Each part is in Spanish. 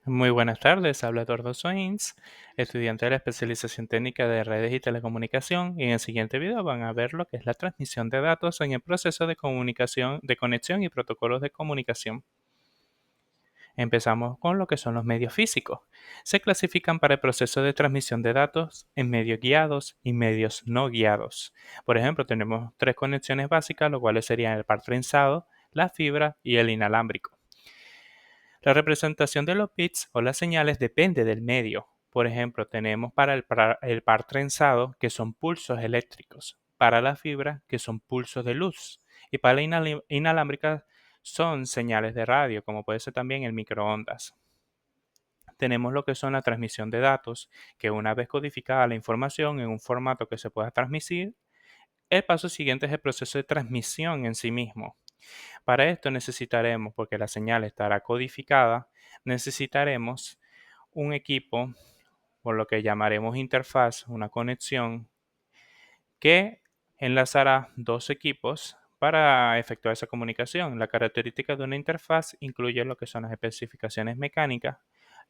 Muy buenas tardes, habla Eduardo Swains, estudiante de la especialización técnica de redes y telecomunicación, y en el siguiente video van a ver lo que es la transmisión de datos en el proceso de comunicación, de conexión y protocolos de comunicación. Empezamos con lo que son los medios físicos. Se clasifican para el proceso de transmisión de datos en medios guiados y medios no guiados. Por ejemplo, tenemos tres conexiones básicas, los cuales serían el par trenzado, la fibra y el inalámbrico. La representación de los bits o las señales depende del medio. Por ejemplo, tenemos para el par trenzado, que son pulsos eléctricos, para la fibra, que son pulsos de luz, y para la inalámbrica son señales de radio, como puede ser también el microondas. Tenemos lo que son la transmisión de datos, que una vez codificada la información en un formato que se pueda transmitir, el paso siguiente es el proceso de transmisión en sí mismo. Para esto necesitaremos, porque la señal estará codificada, necesitaremos un equipo, por lo que llamaremos interfaz, una conexión que enlazará dos equipos para efectuar esa comunicación. La característica de una interfaz incluye lo que son las especificaciones mecánicas,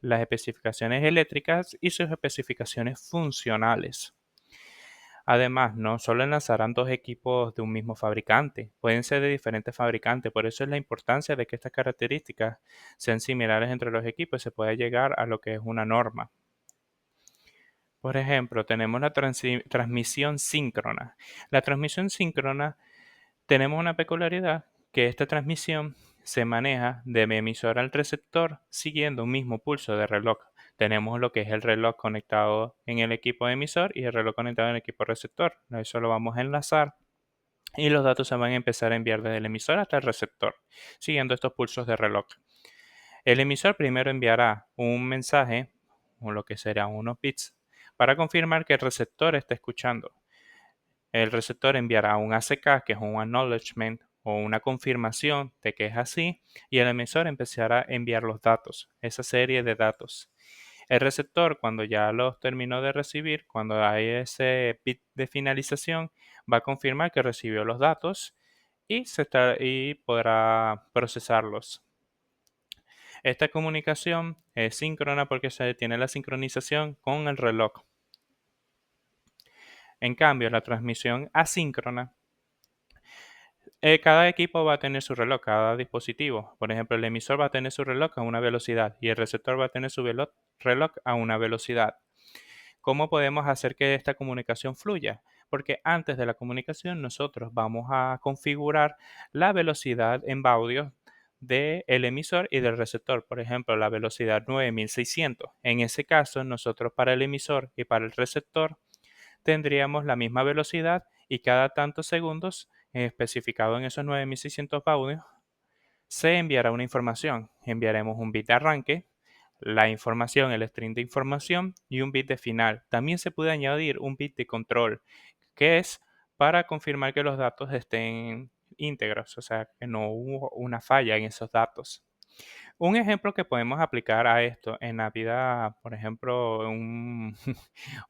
las especificaciones eléctricas y sus especificaciones funcionales. Además, no solo enlazarán dos equipos de un mismo fabricante, pueden ser de diferentes fabricantes, por eso es la importancia de que estas características sean similares entre los equipos y se pueda llegar a lo que es una norma. Por ejemplo, tenemos la transmisión síncrona. La transmisión síncrona tenemos una peculiaridad que esta transmisión se maneja de mi emisor al receptor siguiendo un mismo pulso de reloj. Tenemos lo que es el reloj conectado en el equipo emisor y el reloj conectado en el equipo receptor. Eso lo vamos a enlazar y los datos se van a empezar a enviar desde el emisor hasta el receptor, siguiendo estos pulsos de reloj. El emisor primero enviará un mensaje, o lo que será unos bits, para confirmar que el receptor está escuchando. El receptor enviará un ACK, que es un acknowledgement o una confirmación de que es así, y el emisor empezará a enviar los datos, esa serie de datos. El receptor, cuando ya los terminó de recibir, cuando hay ese bit de finalización, va a confirmar que recibió los datos y podrá procesarlos. Esta comunicación es síncrona porque se tiene la sincronización con el reloj. En cambio, la transmisión asíncrona, cada equipo va a tener su reloj, cada dispositivo. Por ejemplo, el emisor va a tener su reloj a una velocidad y el receptor va a tener su reloj a una velocidad. ¿Cómo podemos hacer que esta comunicación fluya? Porque antes de la comunicación nosotros vamos a configurar la velocidad en baudios del emisor y del receptor. Por ejemplo, la velocidad 9600. En ese caso, nosotros para el emisor y para el receptor tendríamos la misma velocidad y cada tantos segundos, especificado en esos 9600 baudios, se enviará una información. Enviaremos un bit de arranque, la información, el string de información y un bit de final. También se puede añadir un bit de control, que es para confirmar que los datos estén íntegros, o sea, que no hubo una falla en esos datos. Un ejemplo que podemos aplicar a esto en la vida, por ejemplo, un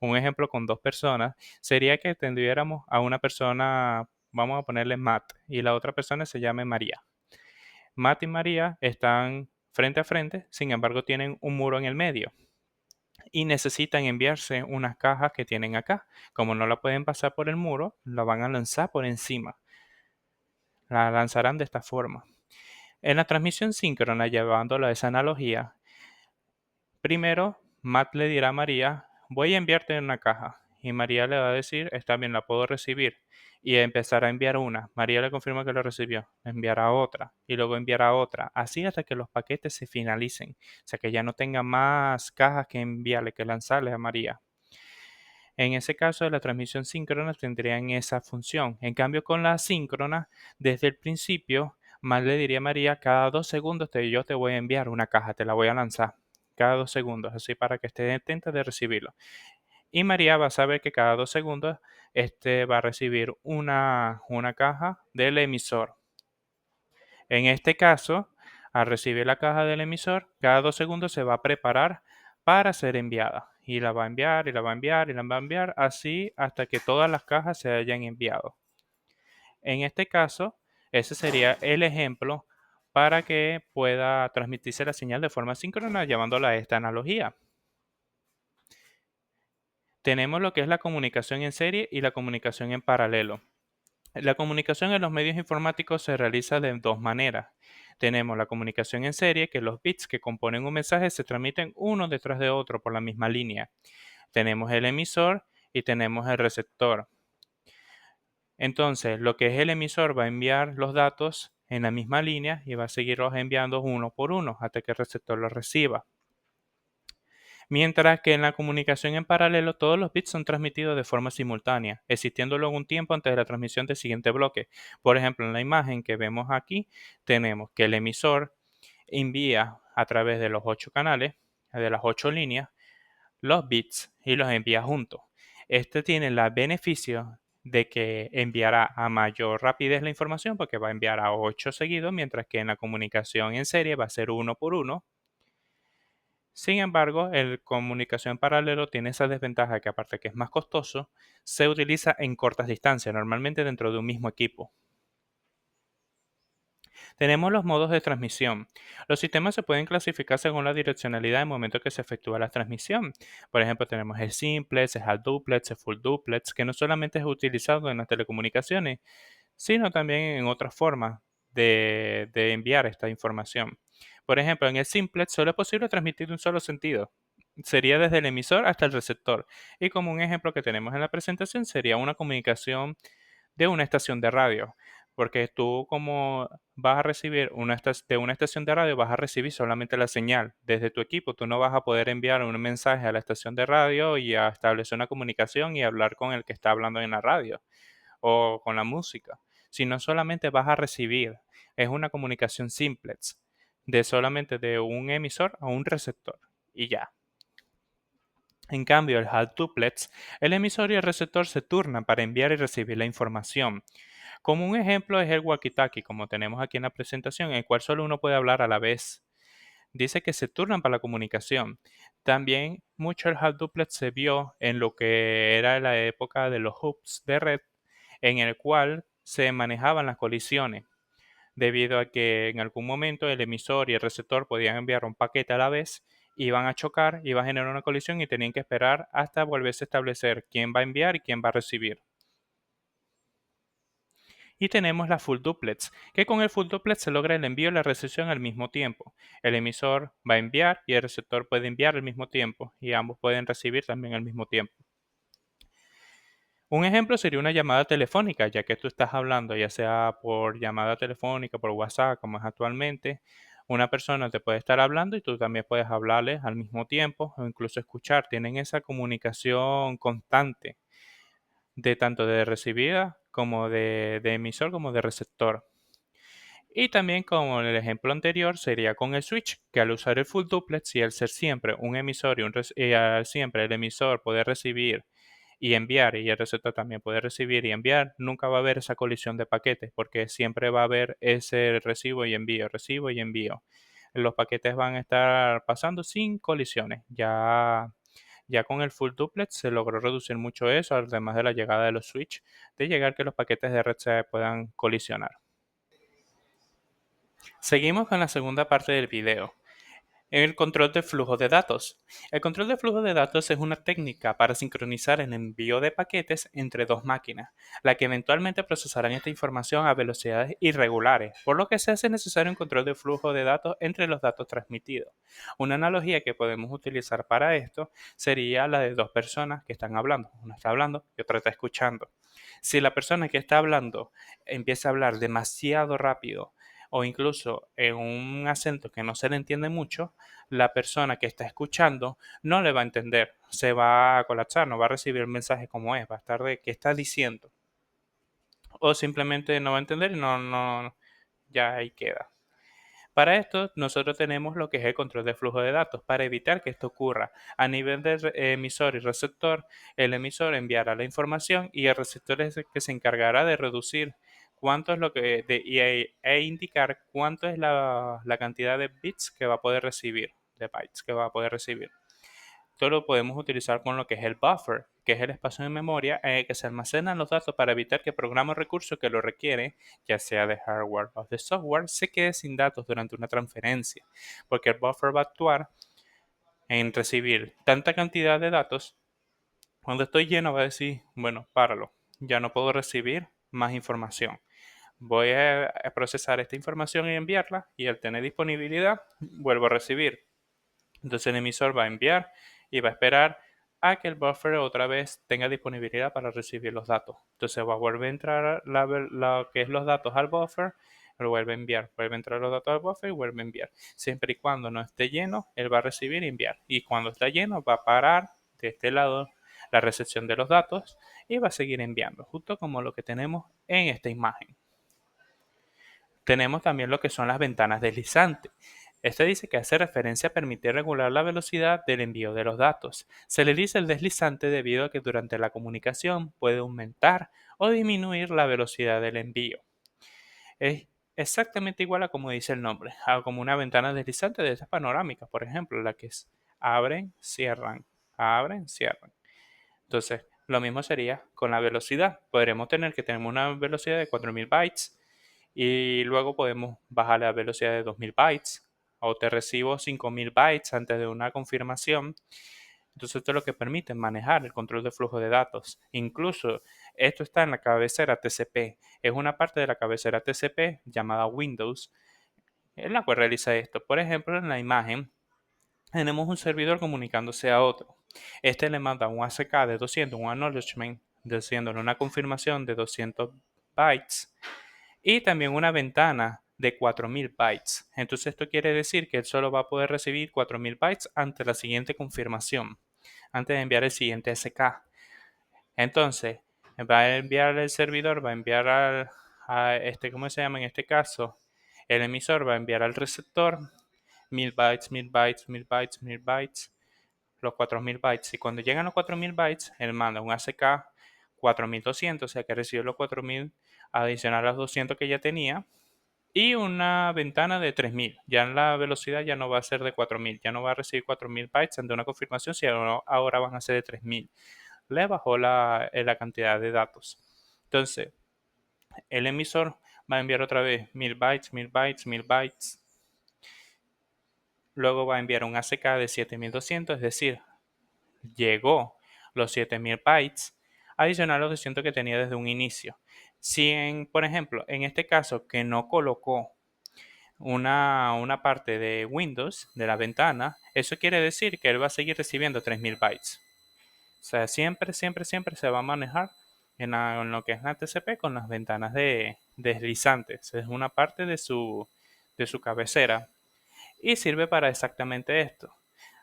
ejemplo con dos personas, sería que tendríamos a una persona, vamos a ponerle Matt, y la otra persona se llame María. Matt y María están frente a frente, sin embargo tienen un muro en el medio y necesitan enviarse unas cajas que tienen acá. Como no la pueden pasar por el muro, la van a lanzar por encima. La lanzarán de esta forma. En la transmisión síncrona, llevándolo a esa analogía, primero Matt le dirá a María, voy a enviarte una caja. Y María le va a decir, está bien, la puedo recibir. Y empezará a enviar una. María le confirma que lo recibió. Enviará otra. Y luego enviará otra. Así hasta que los paquetes se finalicen. O sea que ya no tenga más cajas que enviarle, que lanzarle a María. En ese caso, la transmisión síncrona tendrían esa función. En cambio, con la asíncrona, desde el principio, más le diría a María, cada 2 segundos yo te voy a enviar una caja, te la voy a lanzar. Cada 2 segundos, así para que esté atenta de recibirlo. Y María va a saber que cada 2 segundos va a recibir una caja del emisor. En este caso, al recibir la caja del emisor, cada 2 segundos se va a preparar para ser enviada. Y la va a enviar, y la va a enviar, y la va a enviar, así hasta que todas las cajas se hayan enviado. En este caso, ese sería el ejemplo para que pueda transmitirse la señal de forma síncrona, llevándola a esta analogía. Tenemos lo que es la comunicación en serie y la comunicación en paralelo. La comunicación en los medios informáticos se realiza de dos maneras. Tenemos la comunicación en serie, que los bits que componen un mensaje se transmiten uno detrás de otro por la misma línea. Tenemos el emisor y tenemos el receptor. Entonces, lo que es el emisor va a enviar los datos en la misma línea y va a seguirlos enviando uno por uno hasta que el receptor los reciba. Mientras que en la comunicación en paralelo todos los bits son transmitidos de forma simultánea, existiendo luego un tiempo antes de la transmisión del siguiente bloque. Por ejemplo, en la imagen que vemos aquí, tenemos que el emisor envía a través de los 8 canales, de las 8 líneas, los bits y los envía juntos. Este tiene el beneficio de que enviará a mayor rapidez la información porque va a enviar a 8 seguidos, mientras que en la comunicación en serie va a ser uno por uno. Sin embargo, el comunicación en paralelo tiene esa desventaja que aparte que es más costoso, se utiliza en cortas distancias, normalmente dentro de un mismo equipo. Tenemos los modos de transmisión. Los sistemas se pueden clasificar según la direccionalidad del momento que se efectúa la transmisión. Por ejemplo, tenemos el simplex, el half duplex, el full duplex, que no solamente es utilizado en las telecomunicaciones, sino también en otras formas de enviar esta información. Por ejemplo, en el simplex solo es posible transmitir un solo sentido. Sería desde el emisor hasta el receptor. Y como un ejemplo que tenemos en la presentación sería una comunicación de una estación de radio. Porque tú como vas a recibir de una estación de radio, vas a recibir solamente la señal desde tu equipo. Tú no vas a poder enviar un mensaje a la estación de radio y a establecer una comunicación y hablar con el que está hablando en la radio o con la música, sino solamente vas a recibir. Es una comunicación simplex, de solamente de un emisor a un receptor y ya. En cambio, el half duplex, el emisor y el receptor se turnan para enviar y recibir la información. Como un ejemplo es el walkie-talkie, como tenemos aquí en la presentación, en el cual solo uno puede hablar a la vez. Dice que se turnan para la comunicación. También mucho el half duplex se vio en lo que era la época de los hubs de red, en el cual se manejaban las colisiones, debido a que en algún momento el emisor y el receptor podían enviar un paquete a la vez, iban a chocar, iba a generar una colisión y tenían que esperar hasta volverse a establecer quién va a enviar y quién va a recibir. Y tenemos la full duplex, que con el full duplex se logra el envío y la recepción al mismo tiempo. El emisor va a enviar y el receptor puede enviar al mismo tiempo y ambos pueden recibir también al mismo tiempo. Un ejemplo sería una llamada telefónica, ya que tú estás hablando, ya sea por llamada telefónica, por WhatsApp, como es actualmente. Una persona te puede estar hablando y tú también puedes hablarle al mismo tiempo o incluso escuchar. Tienen esa comunicación constante de tanto de recibida como de emisor como de receptor. Y también como en el ejemplo anterior sería con el switch, que al usar el full duplex y al ser siempre un emisor y al siempre el emisor poder recibir y enviar y el receptor también puede recibir y enviar, nunca va a haber esa colisión de paquetes porque siempre va a haber ese recibo y envío. Los paquetes van a estar pasando sin colisiones. Ya con el full duplex se logró reducir mucho eso, además de la llegada de los switch, de llegar que los paquetes de red se puedan colisionar. Seguimos con la segunda parte del video. El control de flujo de datos. El control de flujo de datos es una técnica para sincronizar el envío de paquetes entre dos máquinas, la que eventualmente procesarán esta información a velocidades irregulares, por lo que se hace necesario un control de flujo de datos entre los datos transmitidos. Una analogía que podemos utilizar para esto sería la de dos personas que están hablando. Una está hablando y otra está escuchando. Si la persona que está hablando empieza a hablar demasiado rápido, o incluso en un acento que no se le entiende mucho, la persona que está escuchando no le va a entender, se va a colapsar, no va a recibir el mensaje como es, va a estar de qué está diciendo, o simplemente no va a entender y ya ahí queda. Para esto, nosotros tenemos lo que es el control de flujo de datos. Para evitar que esto ocurra a nivel de emisor y receptor, el emisor enviará la información y el receptor es el que se encargará de reducir cuánto es lo que e indicar cuánto es la cantidad de bits que va a poder recibir, de bytes que va a poder recibir. Esto lo podemos utilizar con lo que es el buffer, que es el espacio de memoria en el que se almacenan los datos para evitar que el programa o recurso que lo requiere, ya sea de hardware o de software, se quede sin datos durante una transferencia, porque el buffer va a actuar en recibir tanta cantidad de datos. Cuando estoy lleno va a decir, bueno, páralo, ya no puedo recibir más información. Voy a procesar esta información y enviarla, y al tener disponibilidad vuelvo a recibir. Entonces el emisor va a enviar y va a esperar a que el buffer otra vez tenga disponibilidad para recibir los datos. Entonces va a volver a entrar lo que es los datos al buffer, lo vuelve a enviar, vuelve a entrar los datos al buffer y vuelve a enviar. Siempre y cuando no esté lleno, él va a recibir y enviar. Y cuando está lleno, va a parar de este lado la recepción de los datos y va a seguir enviando, justo como lo que tenemos en esta imagen. Tenemos también lo que son las ventanas deslizantes. Este dice que hace referencia a permitir regular la velocidad del envío de los datos. Se le dice el deslizante debido a que durante la comunicación puede aumentar o disminuir la velocidad del envío. Es exactamente igual a como dice el nombre, a como una ventana deslizante de estas panorámicas, por ejemplo, la que es abren, cierran, abren, cierran. Entonces, lo mismo sería con la velocidad. Podremos tener que tener una velocidad de 4000 bytes y luego podemos bajar la velocidad de 2000 bytes o te recibo 5000 bytes antes de una confirmación. Entonces esto es lo que permite manejar el control de flujo de datos. Incluso esto está en la cabecera TCP. Es una parte de la cabecera TCP llamada Windows en la cual realiza esto. Por ejemplo, en la imagen tenemos un servidor comunicándose a otro. Este le manda un ACK de 200, un acknowledgement, diciéndole una confirmación de 200 bytes y también una ventana de 4000 bytes. Entonces esto quiere decir que él solo va a poder recibir 4000 bytes ante la siguiente confirmación, antes de enviar el siguiente SK. Entonces va a enviar el servidor, va a enviar a este, ¿cómo se llama en este caso? El emisor va a enviar al receptor 1000 bytes, 1000 bytes, 1000 bytes, 1000 bytes, los 4000 bytes. Y cuando llegan los 4000 bytes, él manda un ACK 4200, o sea que recibe los 4000 adicional a los 200 que ya tenía, y una ventana de 3000. Ya la velocidad ya no va a ser de 4000, ya no va a recibir 4000 bytes ante una confirmación, sino ahora van a ser de 3000. Le bajó la cantidad de datos. Entonces, el emisor va a enviar otra vez 1000 bytes, 1000 bytes, 1000 bytes. Luego va a enviar un ACK de 7200, es decir, llegó los 7000 bytes, adicional a los 200 que tenía desde un inicio. Si, por ejemplo, en este caso que no colocó una parte de Windows, de la ventana, eso quiere decir que él va a seguir recibiendo 3000 bytes. O sea, siempre, siempre, siempre se va a manejar en lo que es la TCP con las ventanas de deslizantes. Es una parte de su cabecera y sirve para exactamente esto.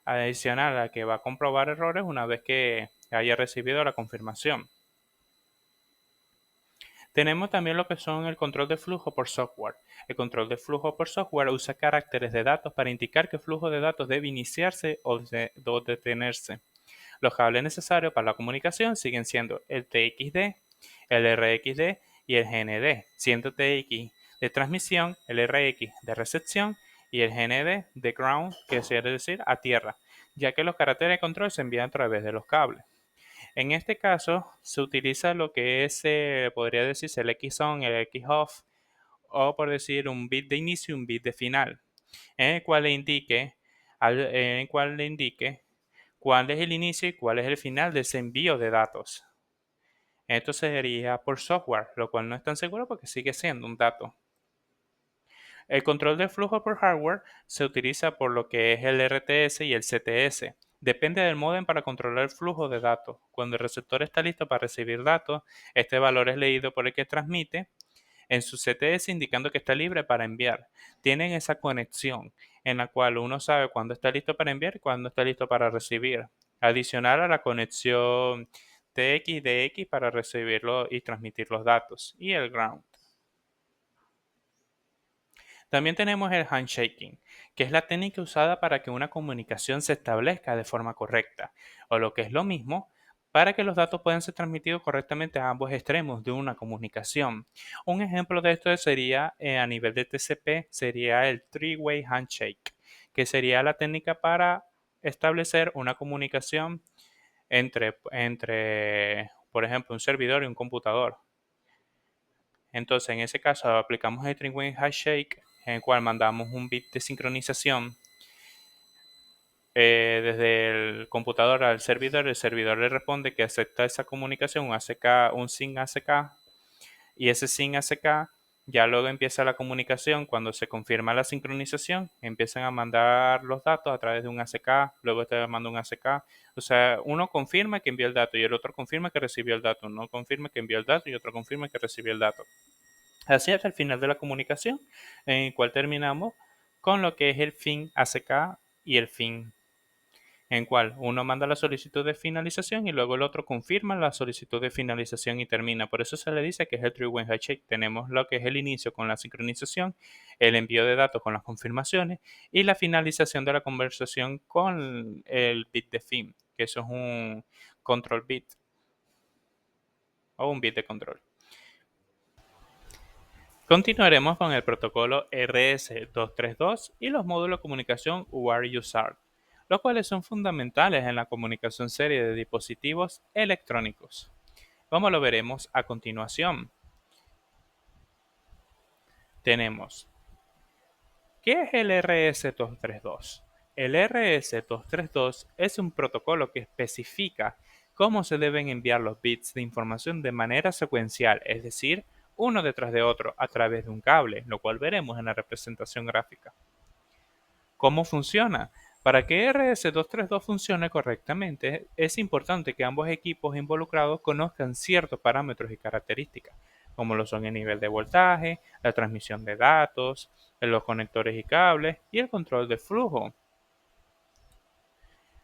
Adicional a que va a comprobar errores una vez que haya recibido la confirmación. Tenemos también lo que son el control de flujo por software. El control de flujo por software usa caracteres de datos para indicar qué flujo de datos debe iniciarse o detenerse. Los cables necesarios para la comunicación siguen siendo el TXD, el RXD y el GND, siendo TX de transmisión, el RX de recepción y el GND de ground, que quiere decir a tierra, ya que los caracteres de control se envían a través de los cables. En este caso se utiliza lo que es, podría decirse el X-on, el X-off, o por decir un bit de inicio y un bit de final, en el cual le indique, cuál es el inicio y cuál es el final de ese envío de datos. Esto sería por software, lo cual no es tan seguro porque sigue siendo un dato. El control de flujo por hardware se utiliza por lo que es el RTS y el CTS. Depende del módem para controlar el flujo de datos. Cuando el receptor está listo para recibir datos, este valor es leído por el que transmite en su CTS indicando que está libre para enviar. Tienen esa conexión en la cual uno sabe cuándo está listo para enviar y cuándo está listo para recibir. Adicional a la conexión TX-DX para recibirlo y transmitir los datos. Y el ground. También tenemos el handshaking, que es la técnica usada para que una comunicación se establezca de forma correcta, o lo que es lo mismo, para que los datos puedan ser transmitidos correctamente a ambos extremos de una comunicación. Un ejemplo de esto sería a nivel de TCP, sería el three-way handshake, que sería la técnica para establecer una comunicación por ejemplo, un servidor y un computador. Entonces, en ese caso, aplicamos el Three-Way Handshake, en el cual mandamos un bit de sincronización desde el computador al servidor. El servidor le responde que acepta esa comunicación, un ACK, un SYN ACK, y ese SYN ACK ya luego empieza la comunicación. Cuando se confirma la sincronización, empiezan a mandar los datos a través de un ACK, luego te manda un ACK. O sea, uno confirma que envió el dato y el otro confirma que recibió el dato. Uno confirma que envió el dato y otro confirma que recibió el dato. Así hasta el final de la comunicación, en el cual terminamos con lo que es el fin ACK y el fin, en cual uno manda la solicitud de finalización y luego el otro confirma la solicitud de finalización y termina. Por eso se le dice que es el Three-Way Handshake. Tenemos lo que es el inicio con la sincronización, el envío de datos con las confirmaciones y la finalización de la conversación con el bit de fin, que eso es un control bit o un bit de control. Continuaremos con el protocolo RS-232 y los módulos de comunicación UART-USART, los cuales son fundamentales en la comunicación serie de dispositivos electrónicos, como lo veremos a continuación. Tenemos, ¿qué es el RS-232? El RS-232 es un protocolo que especifica cómo se deben enviar los bits de información de manera secuencial, es decir, uno detrás de otro a través de un cable, lo cual veremos en la representación gráfica. ¿Cómo funciona? Para que RS-232 funcione correctamente, es importante que ambos equipos involucrados conozcan ciertos parámetros y características, como lo son el nivel de voltaje, la transmisión de datos, los conectores y cables y el control de flujo.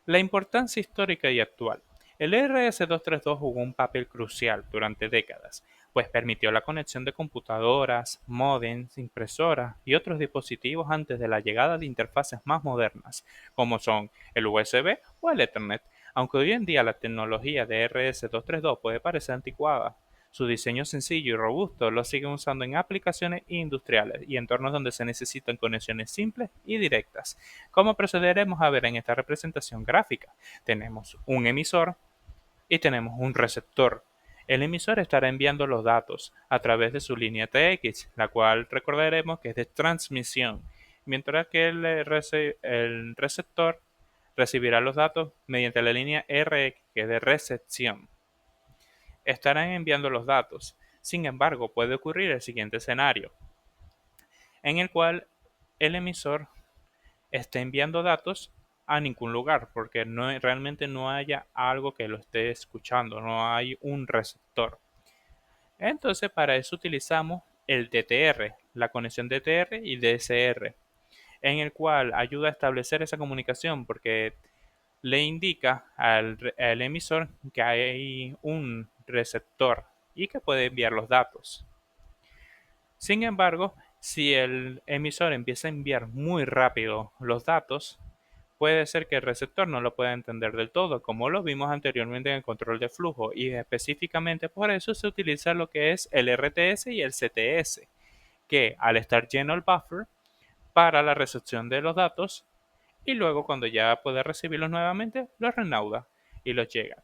La importancia histórica y actual. El RS-232 jugó un papel crucial durante décadas, pues permitió la conexión de computadoras, módems, impresoras y otros dispositivos antes de la llegada de interfaces más modernas, como son el USB o el Ethernet. Aunque hoy en día la tecnología de RS-232 puede parecer anticuada, su diseño sencillo y robusto lo siguen usando en aplicaciones industriales y entornos donde se necesitan conexiones simples y directas. ¿Cómo procederemos a ver en esta representación gráfica? Tenemos un emisor y tenemos un receptor. El emisor estará enviando los datos a través de su línea TX, la cual recordaremos que es de transmisión, mientras que el receptor recibirá los datos mediante la línea RX, que es de recepción. Estarán enviando los datos. Sin embargo, puede ocurrir el siguiente escenario, en el cual el emisor esté enviando datos a ningún lugar, porque realmente no haya algo que lo esté escuchando, no hay un receptor. Entonces, para eso utilizamos el DTR, la conexión DTR y DSR, en el cual ayuda a establecer esa comunicación, porque le indica al emisor que hay un receptor y que puede enviar los datos. Sin embargo, si el emisor empieza a enviar muy rápido los datos, puede ser que el receptor no lo pueda entender del todo, como lo vimos anteriormente en el control de flujo, y específicamente por eso se utiliza lo que es el RTS y el CTS, que al estar lleno el buffer para la recepción de los datos y luego cuando ya puede recibirlos nuevamente, los reanuda y los llega.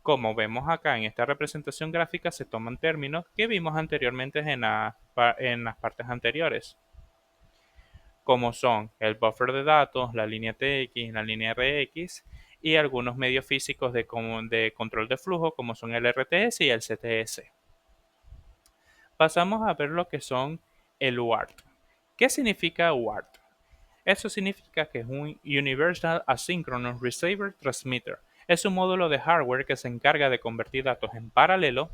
Como vemos acá en esta representación gráfica, se toman términos que vimos anteriormente en las partes anteriores, como son el buffer de datos, la línea TX, la línea RX y algunos medios físicos de control de flujo, como son el RTS y el CTS. Pasamos a ver lo que son el UART. ¿Qué significa UART? Eso significa que es un Universal Asynchronous Receiver Transmitter. Es un módulo de hardware que se encarga de convertir datos en paralelo,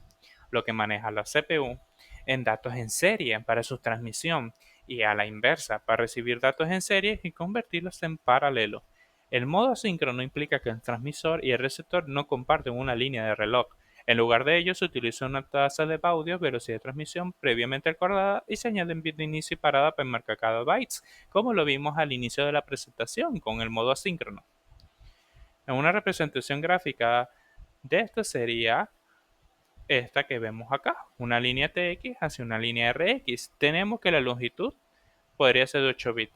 lo que maneja la CPU, en datos en serie para su transmisión y a la inversa para recibir datos en serie y convertirlos en paralelo. El modo asíncrono implica que el transmisor y el receptor no comparten una línea de reloj. En lugar de ello, se utiliza una tasa de audio, velocidad de transmisión previamente acordada y se añaden bits de inicio y parada para marcar cada byte, como lo vimos al inicio de la presentación con el modo asíncrono. En una representación gráfica de esto sería esta que vemos acá, una línea TX hacia una línea RX. Tenemos que la longitud podría ser de 8 bits.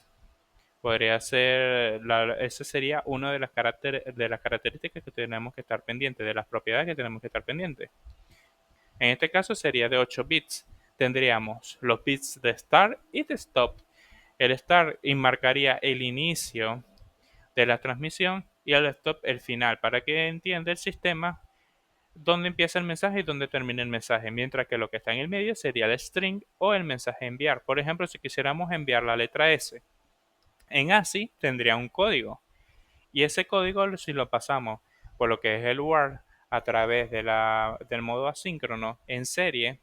Podría ser, ese sería una de de las características que tenemos que estar pendientes, de las propiedades que tenemos que estar pendientes. En este caso sería de 8 bits. Tendríamos los bits de start y de stop. El start marcaría el inicio de la transmisión y el stop el final, para que entienda el sistema dónde empieza el mensaje y dónde termina el mensaje, mientras que lo que está en el medio sería el string o el mensaje a enviar. Por ejemplo, si quisiéramos enviar la letra S, en ASCII tendría un código y ese código, si lo pasamos por lo que es el Word a través del modo asíncrono en serie,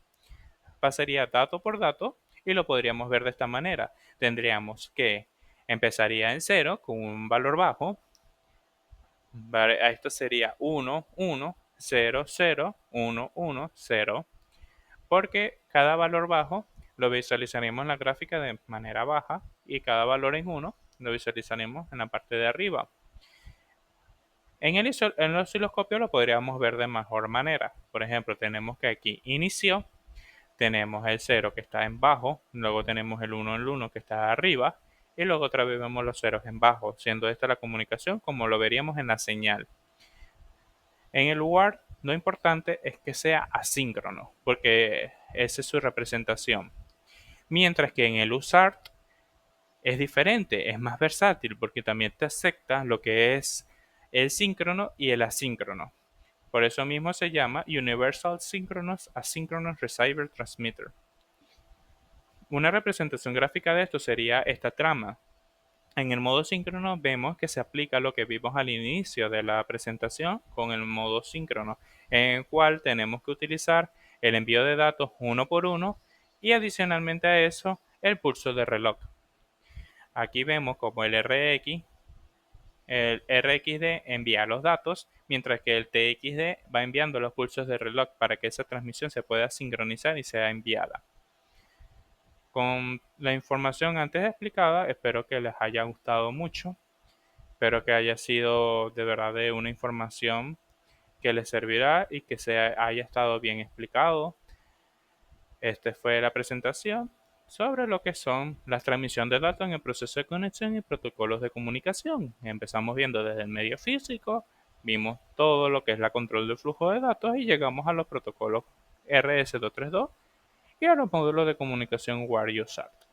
pasaría dato por dato y lo podríamos ver de esta manera. Tendríamos que empezaría en 0 con un valor bajo. Esto sería 1, 1, 0, 0, 1, 1, 0, porque cada valor bajo lo visualizaremos en la gráfica de manera baja y cada valor en 1 lo visualizaremos en la parte de arriba. En el osciloscopio lo podríamos ver de mejor manera. Por ejemplo, tenemos que aquí inició, tenemos el 0 que está en bajo, luego tenemos el 1 en el 1 que está arriba y luego otra vez vemos los ceros en bajo, siendo esta la comunicación como lo veríamos en la señal. En el Word, lo importante es que sea asíncrono, porque esa es su representación. Mientras que en el USART es diferente, es más versátil, porque también te acepta lo que es el síncrono y el asíncrono. Por eso mismo se llama Universal Synchronous Asynchronous Receiver Transmitter. Una representación gráfica de esto sería esta trama. En el modo síncrono vemos que se aplica lo que vimos al inicio de la presentación con el modo síncrono, en el cual tenemos que utilizar el envío de datos uno por uno y adicionalmente a eso el pulso de reloj. Aquí vemos como el RxD envía los datos, mientras que el TxD va enviando los pulsos de reloj para que esa transmisión se pueda sincronizar y sea enviada. Con la información antes explicada, espero que les haya gustado mucho. Espero que haya sido de verdad de una información que les servirá y que haya estado bien explicado. Esta fue la presentación sobre lo que son las transmisiones de datos en el proceso de conexión y protocolos de comunicación. Empezamos viendo desde el medio físico, vimos todo lo que es la control del flujo de datos y llegamos a los protocolos RS232 y a los módulos de comunicación WAR y USART.